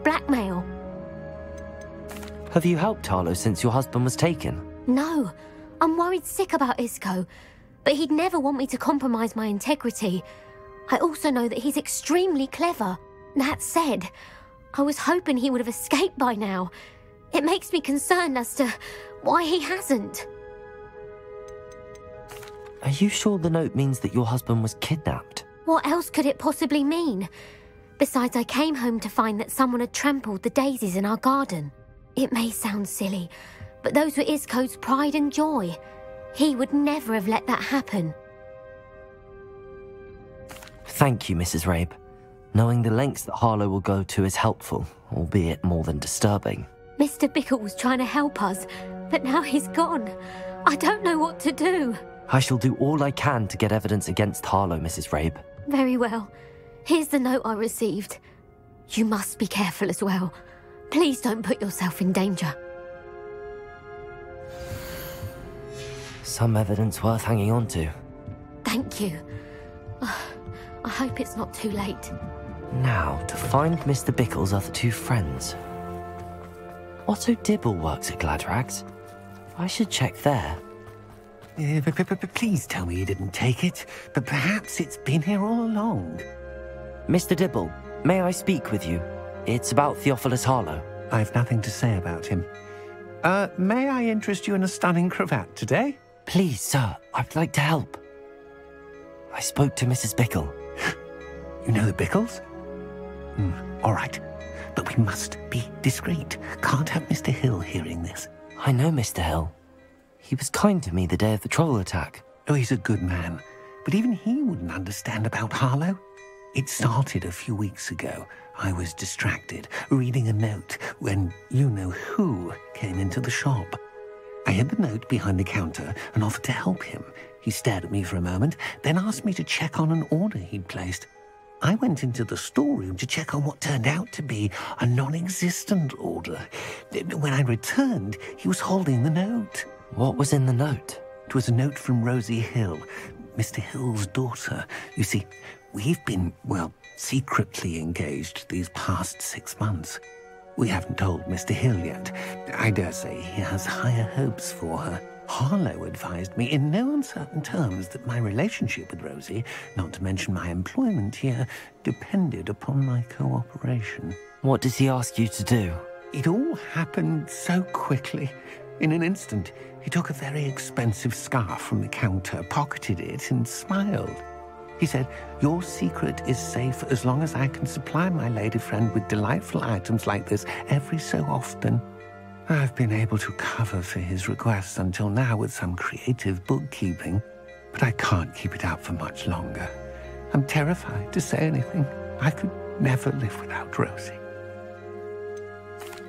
Blackmail. Have you helped Harlow since your husband was taken? No. I'm worried sick about Isco, but he'd never want me to compromise my integrity. I also know that he's extremely clever. That said, I was hoping he would have escaped by now. It makes me concerned as to why he hasn't. Are you sure the note means that your husband was kidnapped? What else could it possibly mean? Besides, I came home to find that someone had trampled the daisies in our garden. It may sound silly, but those were Isco's pride and joy. He would never have let that happen. Thank you, Mrs. Rabe. Knowing the lengths that Harlow will go to is helpful, albeit more than disturbing. Mr. Bickle was trying to help us, but now he's gone. I don't know what to do. I shall do all I can to get evidence against Harlow, Mrs. Rabe. Very well. Here's the note I received. You must be careful as well. Please don't put yourself in danger. Some evidence worth hanging on to. Thank you. I hope it's not too late. Now, to find Mr. Bickle's other two friends. Otto Dibble works at Gladrags. I should check there. Please tell me you didn't take it. But perhaps it's been here all along. Mr. Dibble, may I speak with you? It's about Theophilus Harlow. I've nothing to say about him. May I interest you in a stunning cravat today? Please, sir, I'd like to help. I spoke to Mrs. Bickle. You know the Bickles? All right. But we must be discreet. Can't have Mr. Hill hearing this. I know Mr. Hill. He was kind to me the day of the troll attack. Oh, he's a good man. But even he wouldn't understand about Harlow. It started a few weeks ago. I was distracted, reading a note, when you-know-who came into the shop. I hid the note behind the counter and offered to help him. He stared at me for a moment, then asked me to check on an order he'd placed. I went into the storeroom to check on what turned out to be a non-existent order. When I returned, he was holding the note. What was in the note? It was a note from Rosie Hill, Mr. Hill's daughter. You see, we've been, well, secretly engaged these past 6 months. We haven't told Mr. Hill yet. I dare say he has higher hopes for her. Harlow advised me in no uncertain terms that my relationship with Rosie, not to mention my employment here, depended upon my cooperation. What does he ask you to do? It all happened so quickly. In an instant, he took a very expensive scarf from the counter, pocketed it, and smiled. He said, "Your secret is safe as long as I can supply my lady friend with delightful items like this every so often." I've been able to cover for his requests until now with some creative bookkeeping, but I can't keep it up for much longer. I'm terrified to say anything. I could never live without Rosie.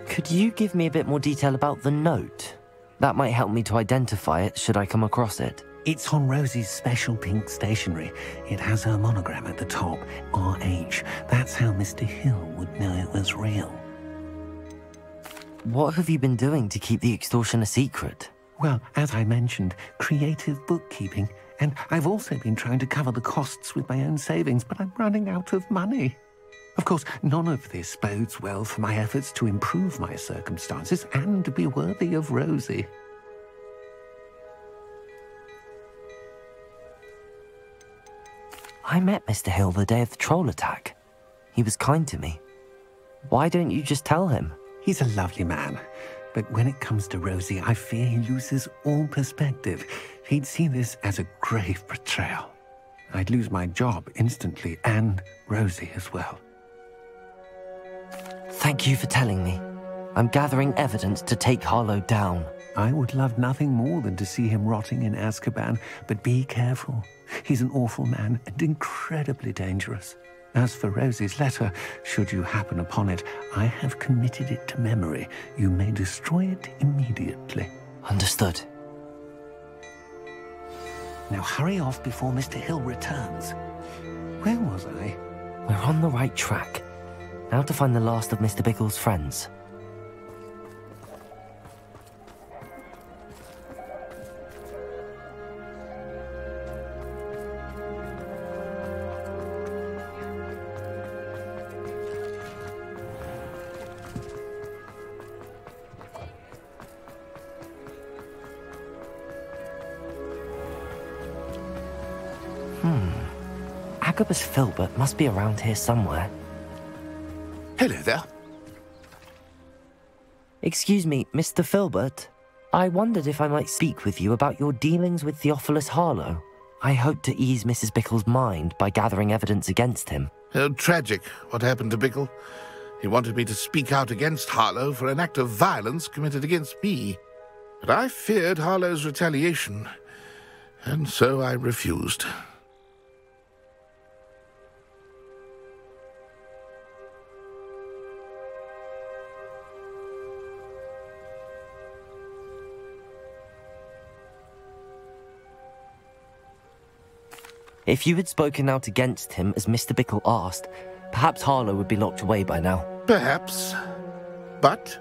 Could you give me a bit more detail about the note? That might help me to identify it should I come across it. It's on Rosie's special pink stationery. It has her monogram at the top, RH. That's how Mr. Hill would know it was real. What have you been doing to keep the extortion a secret? Well, as I mentioned, creative bookkeeping. And I've also been trying to cover the costs with my own savings, but I'm running out of money. Of course, none of this bodes well for my efforts to improve my circumstances and to be worthy of Rosie. I met Mr. Hill the day of the troll attack. He was kind to me. Why don't you just tell him? He's a lovely man, but when it comes to Rosie, I fear he loses all perspective. He'd see this as a grave betrayal. I'd lose my job instantly, and Rosie as well. Thank you for telling me. I'm gathering evidence to take Harlow down. I would love nothing more than to see him rotting in Azkaban, but be careful. He's an awful man and incredibly dangerous. As for Rosie's letter, should you happen upon it, I have committed it to memory. You may destroy it immediately. Understood. Now hurry off before Mr. Hill returns. Where was I? We're on the right track. Now to find the last of Mr. Bickle's friends. Agabus Filbert must be around here somewhere. Hello there. Excuse me, Mr. Filbert. I wondered if I might speak with you about your dealings with Theophilus Harlow. I hope to ease Mrs. Bickle's mind by gathering evidence against him. Tragic, what happened to Bickle. He wanted me to speak out against Harlow for an act of violence committed against me. But I feared Harlow's retaliation, and so I refused. If you had spoken out against him as Mr. Bickle asked, perhaps Harlow would be locked away by now. Perhaps. But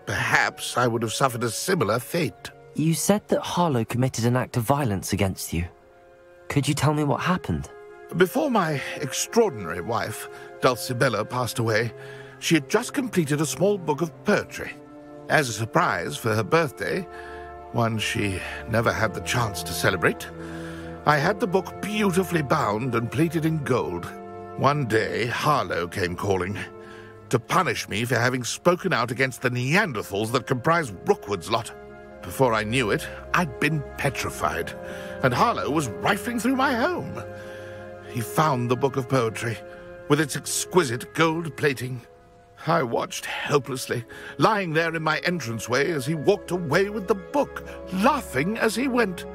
perhaps I would have suffered a similar fate. You said that Harlow committed an act of violence against you. Could you tell me what happened? Before my extraordinary wife, Dulcibella, passed away, she had just completed a small book of poetry. As a surprise for her birthday, one she never had the chance to celebrate, I had the book beautifully bound and plated in gold. One day, Harlow came calling to punish me for having spoken out against the Neanderthals that comprise Rookwood's lot. Before I knew it, I'd been petrified, and Harlow was rifling through my home. He found the book of poetry, with its exquisite gold plating. I watched helplessly, lying there in my entranceway as he walked away with the book, laughing as he went.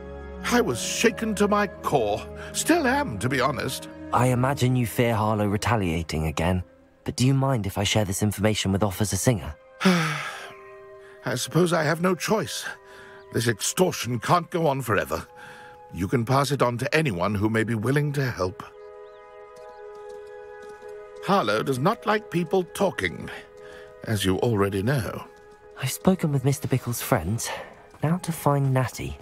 I was shaken to my core. Still am, to be honest. I imagine you fear Harlow retaliating again, but do you mind if I share this information with Officer Singer? I suppose I have no choice. This extortion can't go on forever. You can pass it on to anyone who may be willing to help. Harlow does not like people talking, as you already know. I've spoken with Mr. Bickle's friends. Now to find Natty.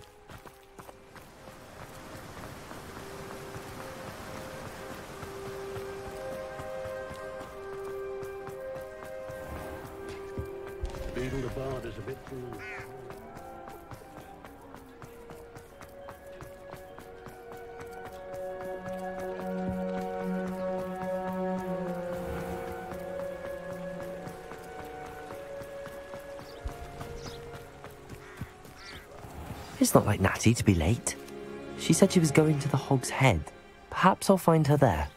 It's not like Natty to be late. She said she was going to the Hog's Head. Perhaps I'll find her there.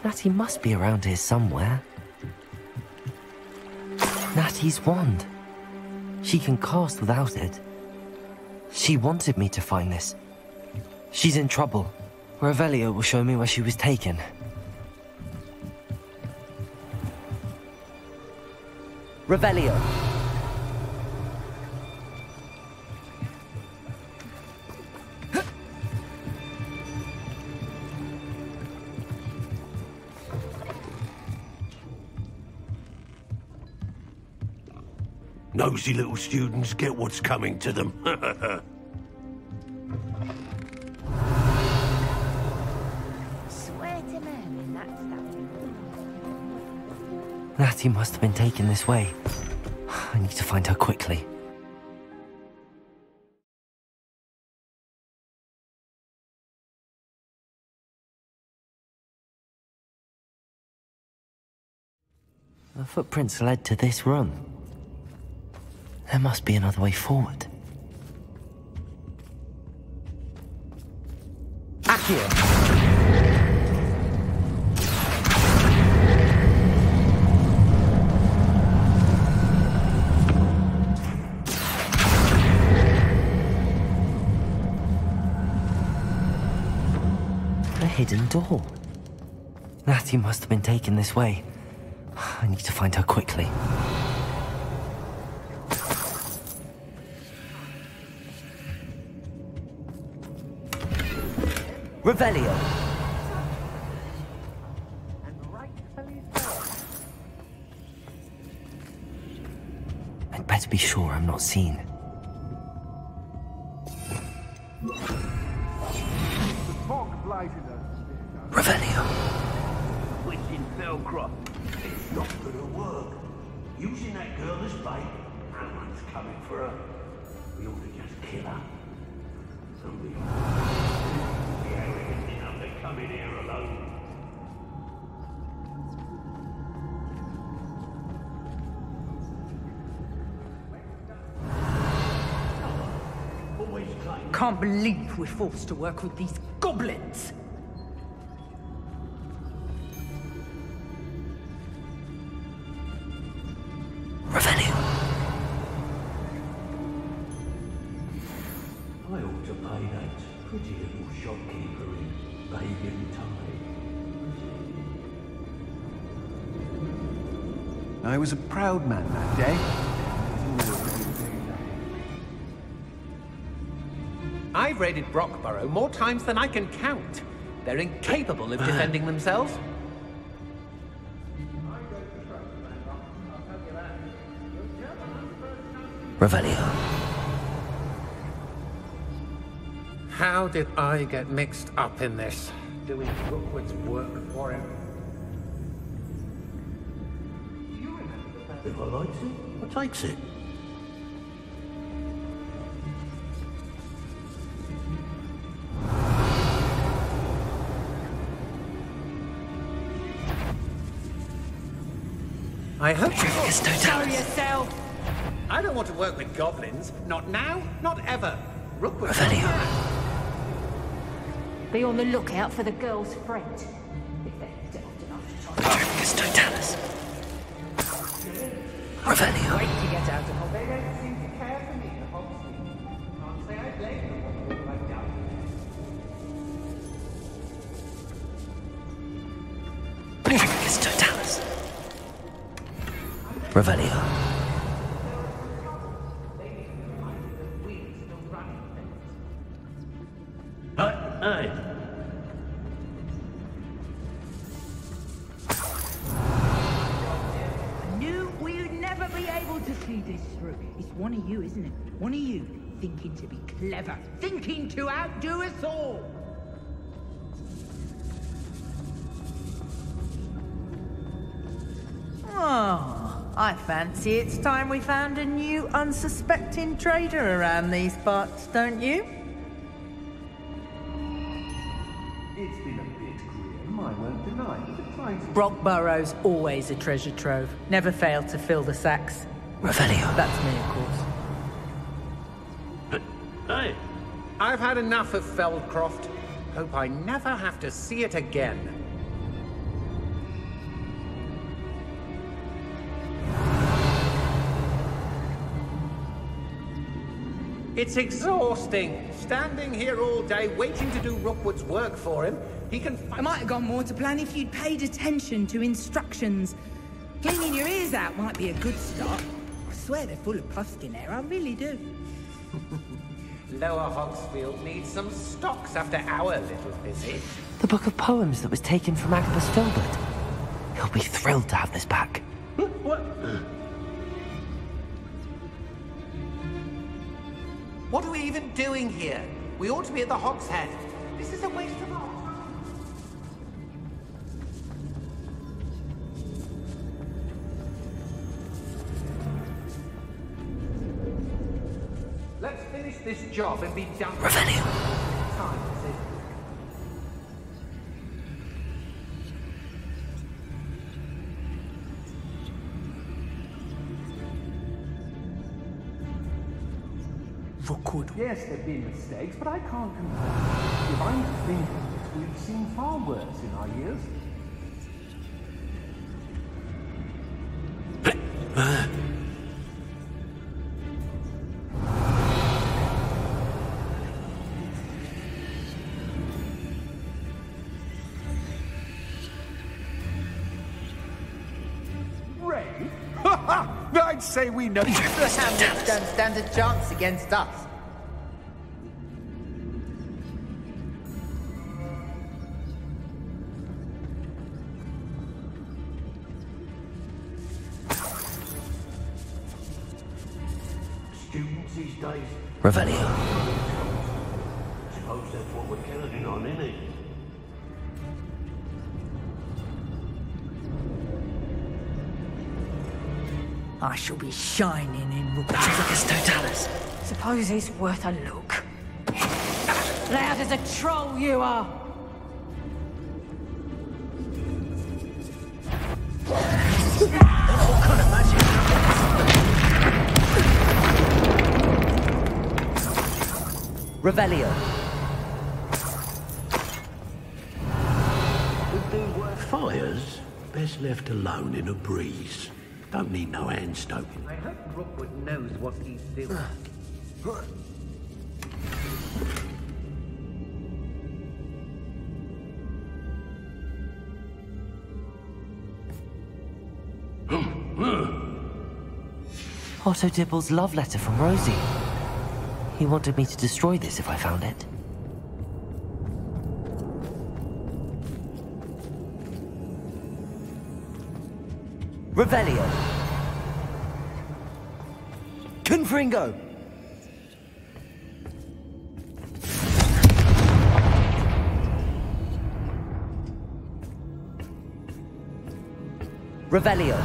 Natty must be around here somewhere. Natty's wand. She can cast without it. She wanted me to find this. She's in trouble. Revelio will show me where she was taken. Revelio! Nosy little students get what's coming to them. Swear to Merlin, that's that. Natty must have been taken this way. I need to find her quickly. The footprints led to this room. There must be another way forward. Accio! A hidden door. Natty must have been taken this way. I need to find her quickly. Revelio. Better be sure I'm not seen. Revelio. Witching Felcroft. It's not gonna work. Using that girl as bait, no one's coming for her. We ought to just kill her. Somebody. The arrogant enough to come in here alone. Can't believe we're forced to work with these goblins. Revelio. I ought to pay that pretty little shopkeeper in Bagan I was a proud man that day. I've raided Brockborough more times than I can count. They're incapable of defending themselves. Revelio. How did I get mixed up in this? Doing Rookwood's work for him. If I likes it, I takes it. I hope you Show yourself! I don't want to work with goblins. Not now, not ever. Rookwood. Revelio. Be on the lookout for the girl's friend. If they're daft enough to try. Totalis. Revelio. Wait to get out of Hogwarts. They don't seem to care for me, the Hogsmeade. Can't say I blame them for what I've done. Totalis. Revelio. Hey. I knew we'd never be able to see this through. It's one of you, isn't it? One of you thinking to be clever, thinking to outdo us all. Oh, I fancy it's time we found a new unsuspecting trader around these parts, don't you? It's been a bit grim, I won't deny, but the times... Brockborough's always a treasure trove. Never failed to fill the sacks. Revelio. That's me, of course. Hey. I've had enough of Feldcroft. Hope I never have to see it again. It's exhausting, standing here all day, waiting to do Rookwood's work for him. He can I might have gone more to plan if you'd paid attention to instructions. Cleaning your ears out might be a good start. I swear they're full of pus in there, I really do. Lower Hogsfield needs some stocks after our little visit. The book of poems that was taken from Agabus Filbert. He'll be thrilled to have this back. What? What are we even doing here? We ought to be at the Hog's Head. This is a waste of our time. Let's finish this job and be done with it. Revelio. Time, is it? Rookwood. Yes, there've been mistakes, but I can't complain. If I'm to think of it, we've seen far worse in our years. Ray? I'd say we know. The Hamlets don't stand a chance against us. students these days. Revelio. Suppose that's what we're counting on, isn't it? I shall be shining in Petrificus totalis. Suppose he's worth a look. Loud as a troll you are! What kind of magic? Revelio. Would do work. Fires best left alone in a breeze. Don't need no hand stoking. I hope Rookwood knows what he's doing. Otto Dibble's love letter from Rosie. He wanted me to destroy this if I found it. Revelio. Confringo. Revelio.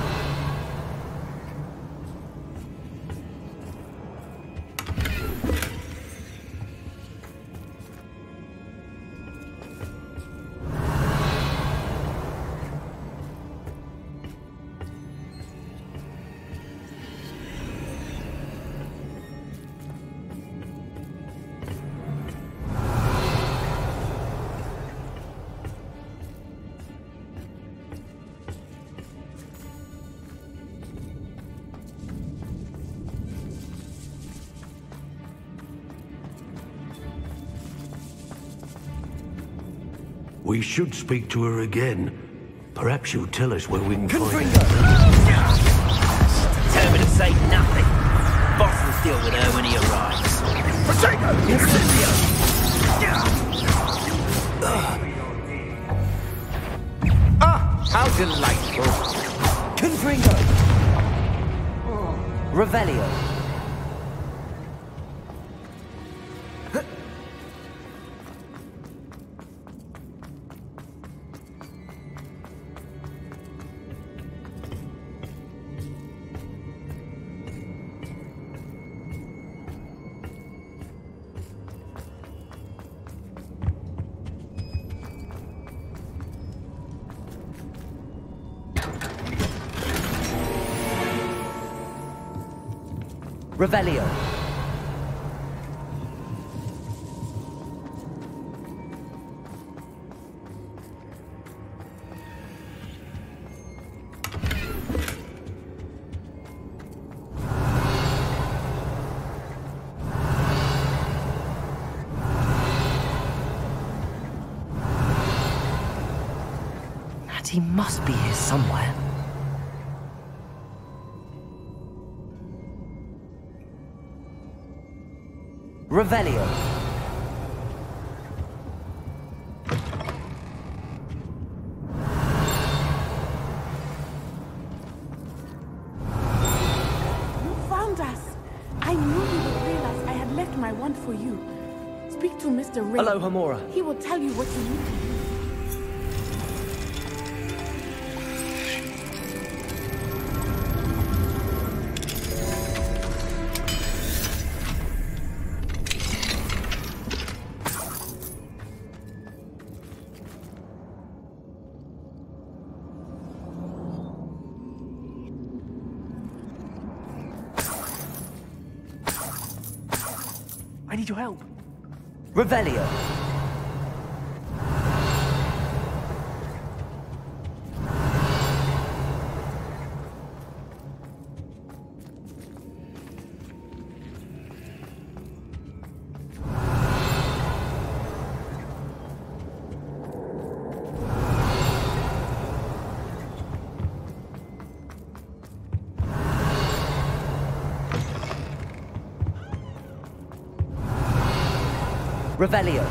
We should speak to her again. Perhaps she'll tell us where we can find Confringo. her. Determined to say nothing. Boss will deal with her when he arrives. Ah, how delightful. Confringo. Revelio. Revelio. Natty must be here somewhere. Revelio. You found us. I knew you would realize I had left my wand for you. Speak to Mr. Ray. Hello, Hamora. He will tell you what you need to do. I need your help. Revelio. Revelio.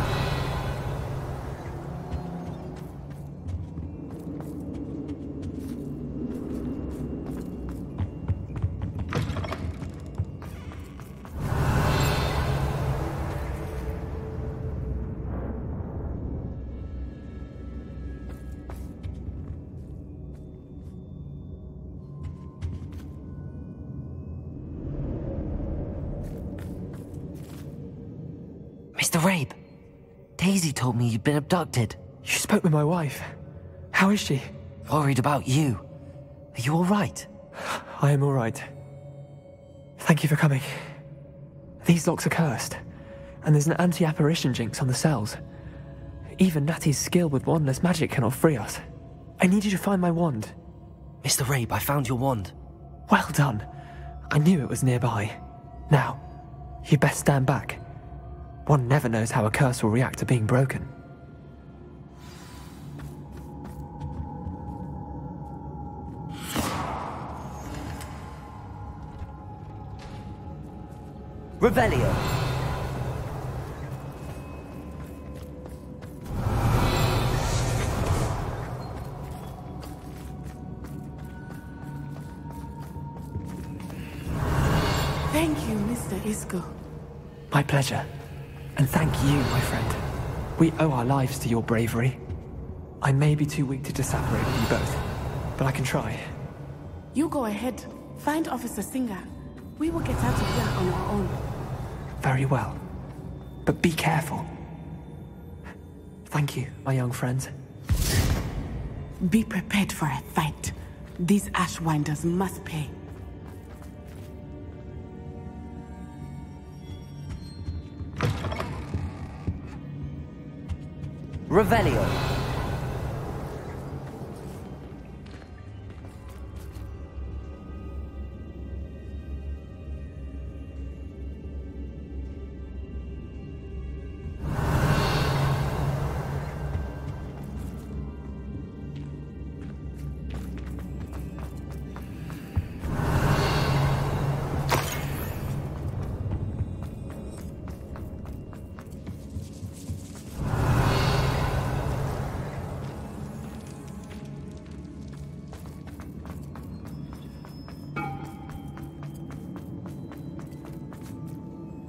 Mr. Rabe, Daisy told me you'd been abducted. You spoke with my wife. How is she? Worried about you. Are you all right? I am all right. Thank you for coming. These locks are cursed, and there's an anti-apparition jinx on the cells. Even Natty's skill with wandless magic cannot free us. I need you to find my wand. Mr. Rabe, I found your wand. Well done. I knew it was nearby. Now, you best stand back. One never knows how a curse will react to being broken. Revelio. Thank you, Mr. Isco. My pleasure. And thank you, my friend. We owe our lives to your bravery. I may be too weak to disapparate with you both, but I can try. You go ahead. Find Officer Singer. We will get out of here on our own. Very well. But be careful. Thank you, my young friends. Be prepared for a fight. These Ashwinders must pay. Revelio.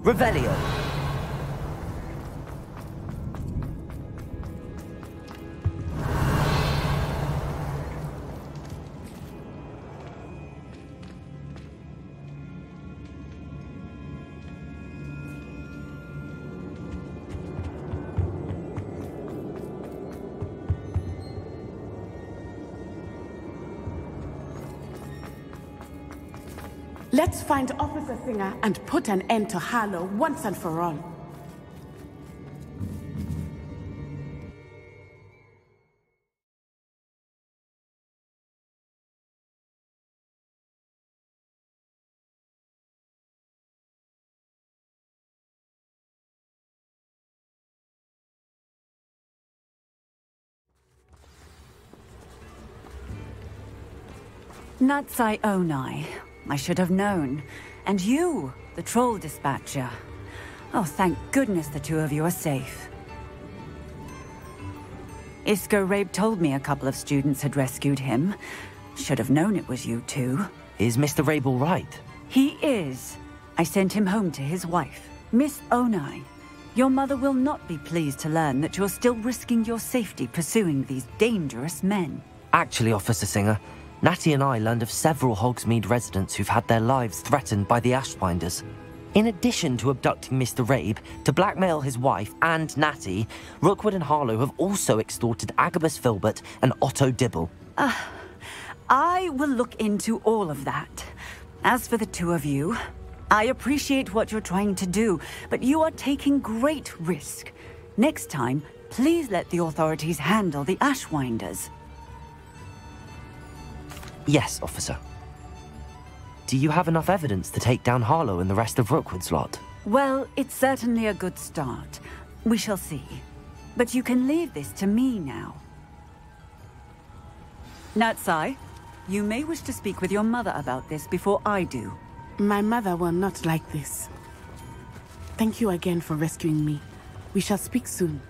Revelio. Let's find Officer Singer and put an end to Harlow once and for all. Natsai Onai. I should have known. And you, the troll dispatcher. Oh, thank goodness the two of you are safe. Isco Rabe told me a couple of students had rescued him. Should have known it was you two. Is Mr. Rabe all right? He is. I sent him home to his wife, Miss Onai. Your mother will not be pleased to learn that you're still risking your safety pursuing these dangerous men. Actually, Officer Singer, Natty and I learned of several Hogsmeade residents who've had their lives threatened by the Ashwinders. In addition to abducting Mr. Rabe to blackmail his wife and Natty, Rookwood and Harlow have also extorted Agabus Filbert and Otto Dibble. I will look into all of that. As for the two of you, I appreciate what you're trying to do, but you are taking great risk. Next time, please let the authorities handle the Ashwinders. Yes, officer. Do you have enough evidence to take down Harlow and the rest of Rookwood's lot? Well, it's certainly a good start. We shall see. But you can leave this to me now. Natsai, you may wish to speak with your mother about this before I do. My mother will not like this. Thank you again for rescuing me. We shall speak soon.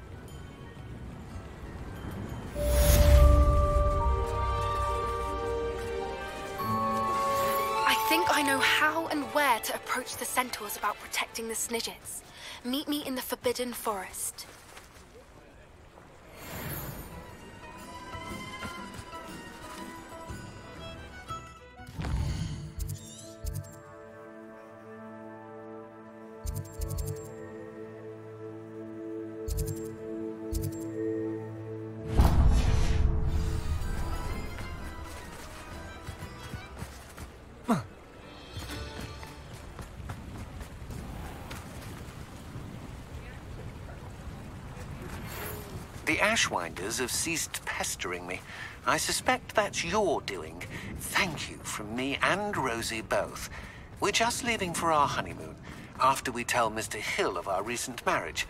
I think I know how and where to approach the centaurs about protecting the Snidgets. Meet me in the Forbidden Forest. The Ashwinders have ceased pestering me. I suspect that's your doing. Thank you from me and Rosie both. We're just leaving for our honeymoon, after we tell Mr. Hill of our recent marriage.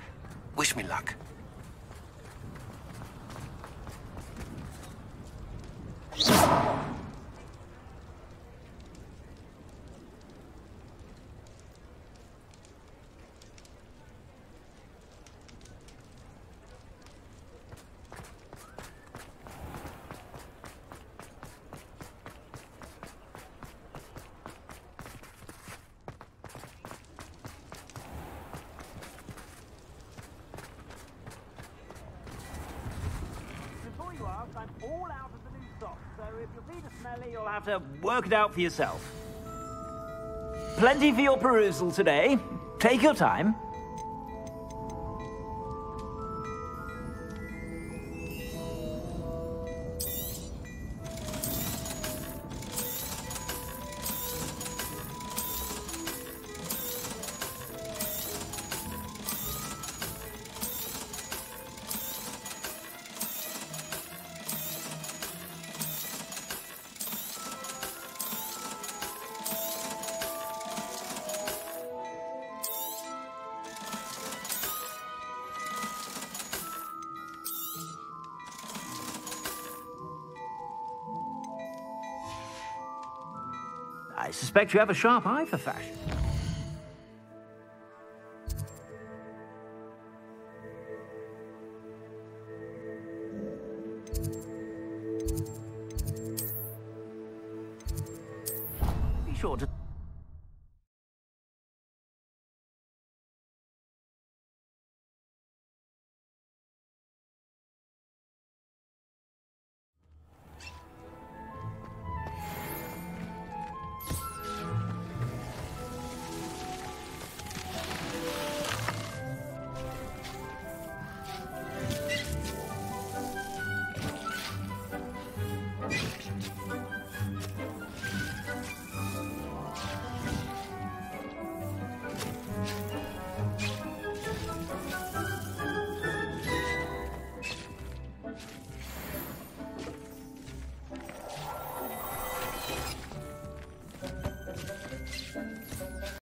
Wish me luck. I'm all out of the new socks, so if your feet are smelly, you'll have to work it out for yourself. Plenty for your perusal today. Take your time. I suspect you have a sharp eye for fashion. Be sure to